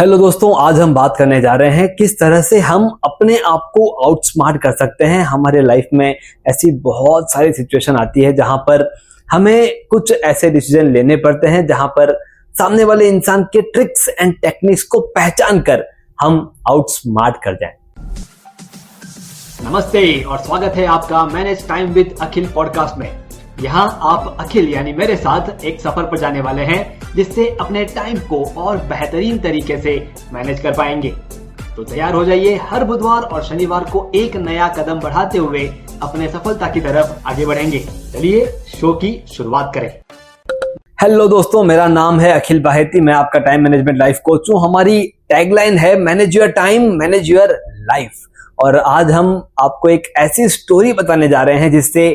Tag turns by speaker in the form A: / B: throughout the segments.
A: Hello दोस्तों, आज हम बात करने जा रहे हैं किस तरह से हम अपने आप को आउटस्मार्ट कर सकते हैं। हमारे लाइफ में ऐसी बहुत सारी सिचुएशन आती है जहां पर हमें कुछ ऐसे डिसीजन लेने पड़ते हैं जहां पर सामने वाले इंसान के ट्रिक्स एंड टेक्निक्स को पहचान कर हम आउटस्मार्ट कर जाएं।
B: नमस्ते और स्वागत है आपका manage time with Akhil podcast में। यहाँ आप अखिल यानी मेरे साथ एक सफर पर जाने वाले हैं जिससे अपने टाइम को और बेहतरीन तरीके से मैनेज कर पाएंगे। तो तैयार हो जाइए, हर बुधवार और शनिवार को एक नया कदम बढ़ाते हुए अपने सफलता की तरफ आगे बढ़ेंगे। चलिए शो की शुरुआत करें।
A: हेलो दोस्तों, मेरा नाम है अखिल बाहेती। मैं आपका टाइम मैनेजमेंट लाइफ कोच हूँ। हमारी टैगलाइन है manage your time, manage your life. और आज हम आपको एक ऐसी स्टोरी बताने जा रहे हैं जिससे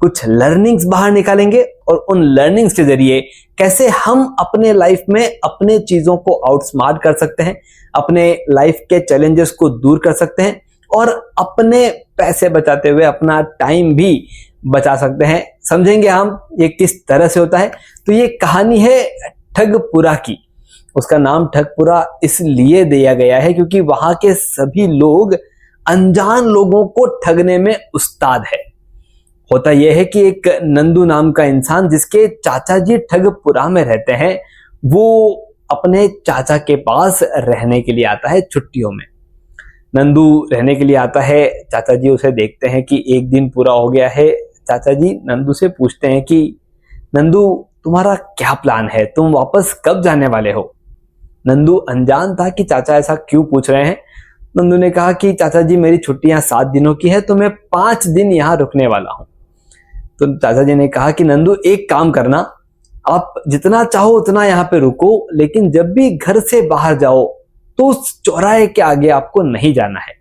A: कुछ लर्निंग्स बाहर निकालेंगे और उन लर्निंग्स के जरिए कैसे हम अपने लाइफ में अपने चीजों को आउटस्मार्ट कर सकते हैं, अपने लाइफ के चैलेंजेस को दूर कर सकते हैं और अपने पैसे बचाते हुए अपना टाइम भी बचा सकते हैं। समझेंगे हम ये किस तरह से होता है। तो ये कहानी है ठगपुरा की। उसका नाम ठगपुरा इसलिए दिया गया है क्योंकि वहां के सभी लोग अनजान लोगों को ठगने में उस्ताद है। होता यह है कि एक नंदू नाम का इंसान जिसके चाचा जी ठगपुरा में रहते हैं, वो अपने चाचा के पास रहने के लिए आता है छुट्टियों में। नंदू रहने के लिए आता है। चाचा जी उसे देखते हैं कि एक दिन पूरा हो गया है। चाचा जी नंदू से पूछते हैं कि नंदू, तुम्हारा क्या प्लान है, तुम वापस कब जाने वाले हो? नंदू अनजान था कि चाचा ऐसा क्यों पूछ रहे हैं। नंदू ने कहा कि चाचा जी मेरी छुट्टियां 7 दिनों की है तो मैं 5 दिन यहाँ रुकने वाला हूँ। तो चाचा जी ने कहा कि नंदू एक काम करना, आप जितना चाहो उतना यहाँ पे रुको, लेकिन जब भी घर से बाहर जाओ तो उस चौराहे के आगे आपको नहीं जाना है।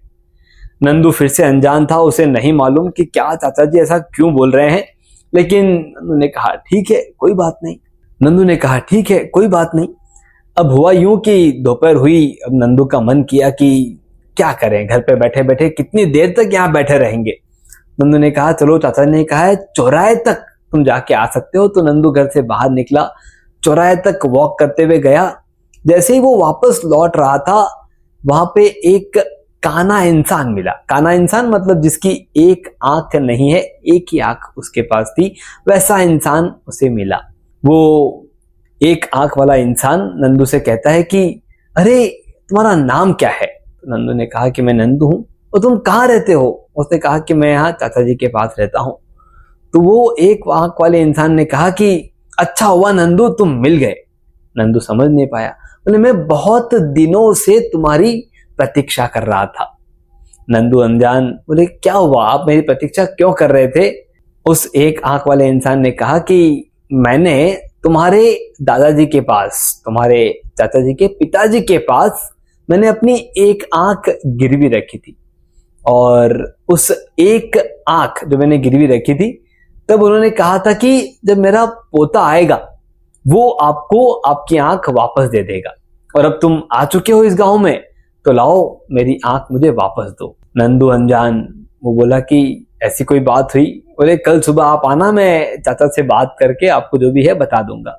A: नंदू फिर से अनजान था, उसे नहीं मालूम कि क्या चाचा जी ऐसा क्यों बोल रहे हैं, लेकिन नंदू ने कहा ठीक है कोई बात नहीं। नंदू ने कहा ठीक है कोई बात नहीं। अब हुआ यूं कि दोपहर हुई। अब नंदू का मन किया कि क्या करें, घर पे बैठे बैठे कितनी देर तक यहाँ बैठे रहेंगे। नंदू ने कहा चलो, चाचा ने कहा है चौराहे तक तुम जाके आ सकते हो। तो नंदू घर से बाहर निकला, चौराहे तक वॉक करते हुए गया। जैसे ही वो वापस लौट रहा था, वहां पे एक काना इंसान मिला। काना इंसान मतलब जिसकी एक आंख नहीं है, एक ही आंख उसके पास थी, वैसा इंसान उसे मिला। वो एक आंख वाला इंसान नंदू से कहता है कि अरे तुम्हारा नाम क्या है? तो नंदू ने कहा कि मैं नंदू हूं। और तुम कहाँ रहते हो? उसने कहा कि मैं यहाँ चाचा जी के पास रहता हूँ। तो वो एक आंख वाले इंसान ने कहा कि अच्छा हुआ नंदू तुम मिल गए। नंदू समझ नहीं पाया, बोले मैं बहुत दिनों से तुम्हारी प्रतीक्षा कर रहा था। नंदू अनजान बोले क्या हुआ, आप मेरी प्रतीक्षा क्यों कर रहे थे? उस एक आंख वाले इंसान ने कहा कि मैंने तुम्हारे दादाजी के पास, तुम्हारे चाचा जी के पिताजी के पास मैंने अपनी एक आंख गिरवी रखी थी, और उस एक आंख जो मैंने गिरवी रखी थी, तब उन्होंने कहा था कि जब मेरा पोता आएगा वो आपको आपकी आंख वापस दे देगा, और अब तुम आ चुके हो इस गांव में तो लाओ मेरी आंख मुझे वापस दो। नंदू अनजान वो बोला कि ऐसी कोई बात हुई? बोले कल सुबह आप आना, मैं चाचा से बात करके आपको जो भी है बता दूंगा।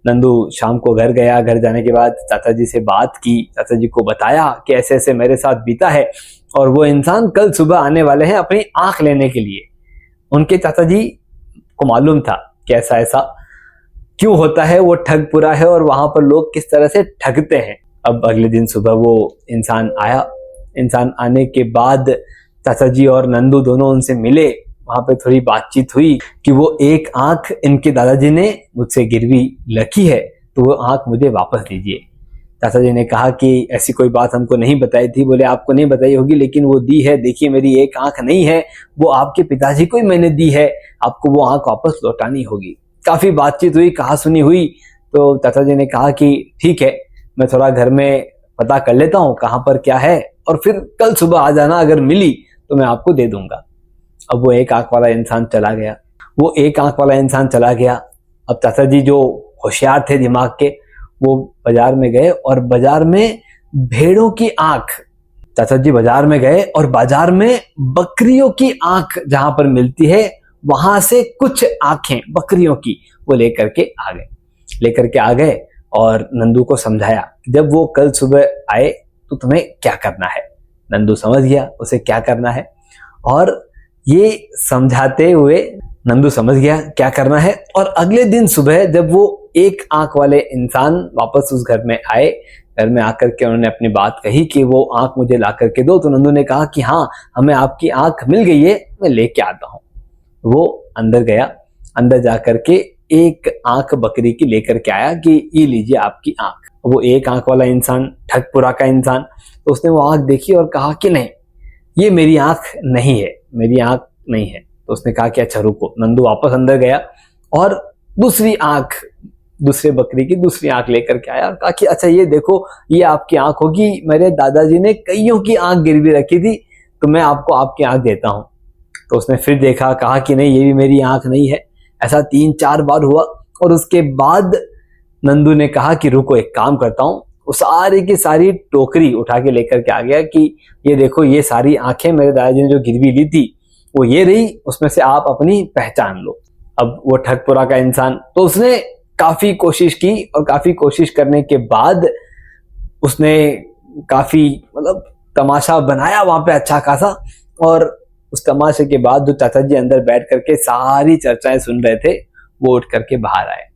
A: नंदू शाम को घर गया। घर जाने के बाद चाचा जी से बात की, चाचा जी को बताया कि ऐसे ऐसे मेरे साथ बीता है और वो इंसान कल सुबह आने वाले हैं अपनी आंख लेने के लिए। उनके चाचा जी को मालूम था कि ऐसा ऐसा क्यों होता है, वो ठगपुरा है और वहां पर लोग किस तरह से ठगते हैं। अब अगले दिन सुबह वो इंसान आया। इंसान आने के बाद चाचा जी और नंदू दोनों उनसे मिले। वहां पे थोड़ी बातचीत हुई कि वो एक आंख इनके दादाजी ने मुझसे गिरवी रखी है तो वो आंख मुझे वापस दीजिए। चाचा जी ने कहा कि ऐसी कोई बात हमको नहीं बताई थी। बोले आपको नहीं बताई होगी लेकिन वो दी है, देखिए मेरी एक आंख नहीं है, वो आपके पिताजी को ही मैंने दी है, आपको वो आंख वापस लौटानी होगी। काफी बातचीत हुई, कहा सुनी हुई। तो चाचा जी ने कहा कि ठीक है, मैं थोड़ा घर में पता कर लेता हूँ कहाँ पर क्या है, और फिर कल सुबह आ जाना, अगर मिली तो मैं आपको दे दूंगा। अब वो एक आंख वाला इंसान चला गया। वो एक आंख वाला इंसान चला गया। अब चाचा जी जो होशियार थे दिमाग के, वो बाजार में गए और बाजार में भेड़ों की आंख, चाचा जी बाजार में गए और बाजार में बकरियों की आंख जहां पर मिलती है वहां से कुछ आंखें बकरियों की वो लेकर के आ गए। और नंदू को समझाया जब वो कल सुबह आए तो तुम्हें क्या करना है। नंदू समझ गया उसे क्या करना है, और ये समझाते हुए नंदू समझ गया क्या करना है। और अगले दिन सुबह जब वो एक आंख वाले इंसान वापस उस घर में आए, घर में आकर के उन्होंने अपनी बात कही कि वो आंख मुझे ला करके दो, तो नंदू ने कहा कि हाँ, हमें आपकी आंख मिल गई है, मैं लेके आता हूँ। वो अंदर गया, अंदर जा करके एक आंख बकरी की लेकर के आया कि ये लीजिए आपकी आंख। वो एक आंख वाला इंसान, ठगपुरा का इंसान, तो उसने वो आंख देखी और कहा कि नहीं, ये मेरी आंख नहीं है, मेरी आंख नहीं है। तो उसने कहा कि अच्छा रुको। नंदू वापस अंदर गया और दूसरी आंख, दूसरे बकरी की दूसरी आंख लेकर के आया और कहा कि अच्छा ये देखो, ये आपकी आंख होगी, मेरे दादाजी ने कईयों की आंख गिरवी रखी थी, तो मैं आपको आपकी आंख देता हूं। तो उसने फिर देखा, कहा कि नहीं, ये भी मेरी आंख नहीं है। ऐसा 3-4 बार हुआ और उसके बाद नंदू ने कहा कि रुको, एक काम करता हूं। वो सारी की सारी टोकरी उठा के लेकर के आ गया कि ये देखो, ये सारी आंखें मेरे दादाजी ने जो गिरवी ली थी वो ये रही, उसमें से आप अपनी पहचान लो। अब वो ठगपुरा का इंसान, तो उसने काफी कोशिश की और काफी कोशिश करने के बाद उसने काफी मतलब तमाशा बनाया वहां पे अच्छा खासा। और उस तमाशे के बाद जो चाचा जी अंदर बैठ करके सारी चर्चाएं सुन रहे थे, वो उठ करके बाहर आए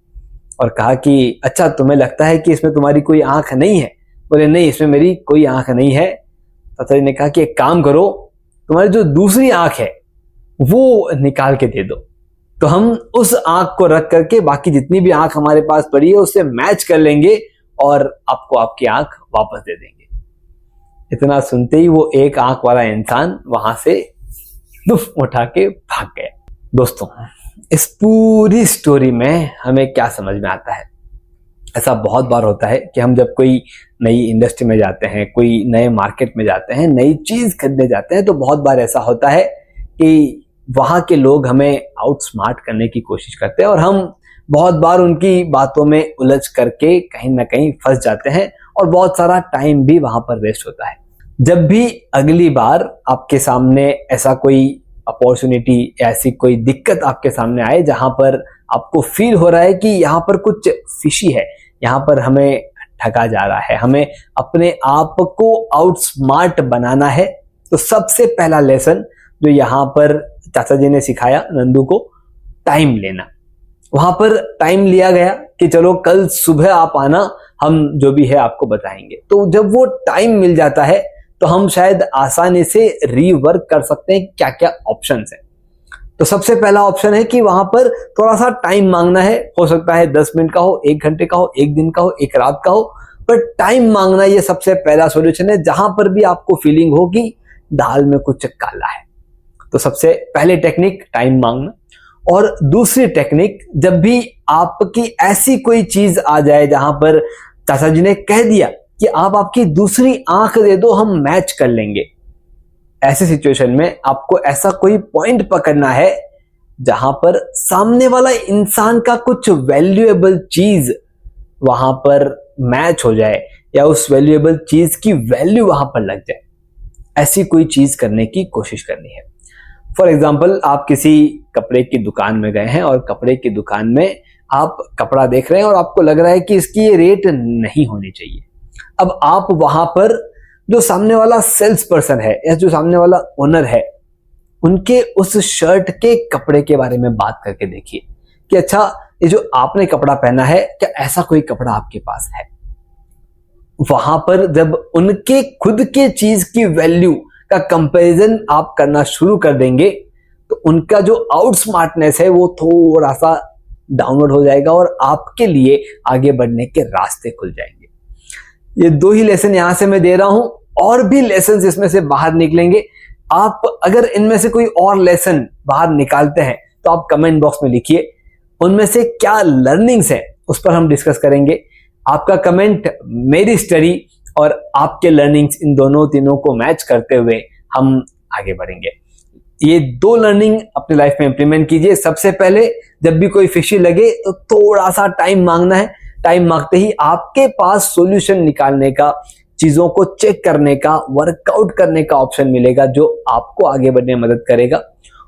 A: और कहा कि अच्छा, तुम्हें लगता है कि इसमें तुम्हारी कोई आंख नहीं है? बोले नहीं, इसमें मेरी कोई आंख नहीं है। चाचा जी ने कहा कि एक काम करो, तुम्हारी जो दूसरी आंख है वो निकाल के दे दो, तो हम उस आंख को रख करके बाकी जितनी भी आंख हमारे पास पड़ी है उससे मैच कर लेंगे और आपको आपकी आंख वापस दे देंगे। इतना सुनते ही वो एक आंख वाला इंसान वहां से दुफ उठा के भाग गया। दोस्तों, इस पूरी स्टोरी में हमें क्या समझ में आता है? ऐसा बहुत बार होता है कि हम जब कोई नई इंडस्ट्री में जाते हैं, कोई नए मार्केट में जाते हैं, नई चीज खरीदने जाते हैं, तो बहुत बार ऐसा होता है कि वहां के लोग हमें आउटस्मार्ट करने की कोशिश करते हैं और हम बहुत बार उनकी बातों में उलझ करके कहीं ना कहीं फंस जाते हैं और बहुत सारा टाइम भी वहां पर वेस्ट होता है। जब भी अगली बार आपके सामने ऐसा कोई अपॉर्चुनिटी, ऐसी कोई दिक्कत आपके सामने आए जहां पर आपको फील हो रहा है कि यहाँ पर कुछ फिशी है, यहाँ पर हमें ठगा जा रहा है, हमें अपने आप को आउटस्मार्ट बनाना है, तो सबसे पहला लेसन जो यहाँ पर चाचा जी ने सिखाया नंदू को, टाइम लेना। वहां पर टाइम लिया गया कि चलो कल सुबह आप आना, हम जो भी है आपको बताएंगे। तो जब वो टाइम मिल जाता है तो हम शायद आसानी से रीवर्क कर सकते हैं क्या क्या ऑप्शंस हैं। तो सबसे पहला ऑप्शन है कि वहां पर थोड़ा सा टाइम मांगना है। हो सकता है 10 मिनट का हो, 1 घंटे का हो, 1 दिन का हो, 1 रात का हो, पर टाइम मांगना ये सबसे पहला सॉल्यूशन है। जहां पर भी आपको फीलिंग हो कि दाल में कुछ काला है, तो सबसे पहले टेक्निक टाइम मांगना। और दूसरी टेक्निक, जब भी आपकी ऐसी कोई चीज आ जाए जहां पर चाचा जी ने कह दिया कि आप आपकी दूसरी आंख दे दो, हम मैच कर लेंगे, ऐसे सिचुएशन में आपको ऐसा कोई पॉइंट पकड़ना है जहां पर सामने वाला इंसान का कुछ वैल्यूएबल चीज वहां पर मैच हो जाए या उस वैल्यूएबल चीज की वैल्यू वहां पर लग जाए। ऐसी कोई चीज करने की कोशिश करनी है। फॉर एग्जाम्पल, आप किसी कपड़े की दुकान में गए हैं और कपड़े की दुकान में आप कपड़ा देख रहे हैं और आपको लग रहा है कि इसकी ये रेट नहीं होनी चाहिए। अब आप वहां पर जो सामने वाला सेल्स पर्सन है या जो सामने वाला ओनर है, उनके उस शर्ट के कपड़े के बारे में बात करके देखिए कि अच्छा, ये जो आपने कपड़ा पहना है, क्या ऐसा कोई कपड़ा आपके पास है? वहां पर जब उनके खुद के चीज की वैल्यू का कंपैरिजन आप करना शुरू कर देंगे तो उनका जो आउटस्मार्टनेस है वो थोड़ा सा डाउनलोड हो जाएगा और आपके लिए आगे बढ़ने के रास्ते खुल जाएंगे। ये 2 ही लेसन यहां से मैं दे रहा हूं, और भी लेसन इसमें से बाहर निकलेंगे। आप अगर इनमें से कोई और लेसन बाहर निकालते हैं तो आप कमेंट बॉक्स में लिखिए, उनमें से क्या लर्निंग्स है उस पर हम डिस्कस करेंगे। आपका कमेंट मेरी स्टडी और आपके लर्निंग्स, इन दोनों तीनों को मैच करते हुए हम आगे बढ़ेंगे। ये 2 लर्निंग अपनी लाइफ में इंप्लीमेंट कीजिए। सबसे पहले, जब भी कोई फिशी लगे तो थोड़ा सा टाइम मांगना है। टाइम मांगते ही आपके पास सॉल्यूशन निकालने का, चीजों को चेक करने का, वर्कआउट करने का ऑप्शन मिलेगा जो आपको आगे बढ़ने में मदद करेगा।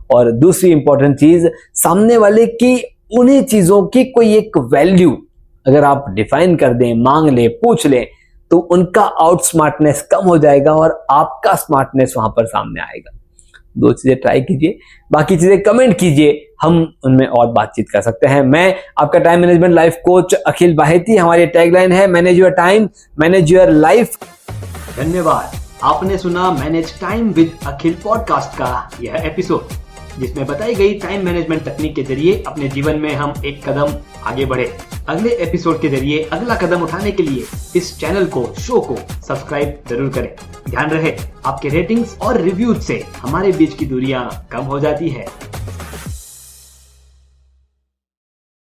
A: और दूसरी इंपॉर्टेंट चीज, सामने वाले की उन्हीं चीजों की कोई एक वैल्यू अगर आप डिफाइन कर दें, मांग ले, पूछ ले, तो उनका आउट स्मार्टनेस कम हो जाएगा और आपका स्मार्टनेस वहां पर सामने आएगा। 2 चीजें ट्राई कीजिए, बाकी चीजें कमेंट कीजिए, हम उनमें और बातचीत कर सकते हैं। मैं आपका टाइम मैनेजमेंट लाइफ कोच अखिल बाहेती। हमारी टैगलाइन है manage your time, manage your life.
B: धन्यवाद। आपने सुना manage time with Akhil podcast का यह एपिसोड, जिसमें बताई गई टाइम मैनेजमेंट तकनीक के जरिए अपने जीवन में हम एक कदम आगे बढ़े। अगले एपिसोड के जरिए अगला कदम उठाने के लिए इस चैनल को, शो को सब्सक्राइब जरूर करें। ध्यान रहे, आपके रेटिंग्स और रिव्यूज से हमारे बीच की दूरियां कम हो जाती है।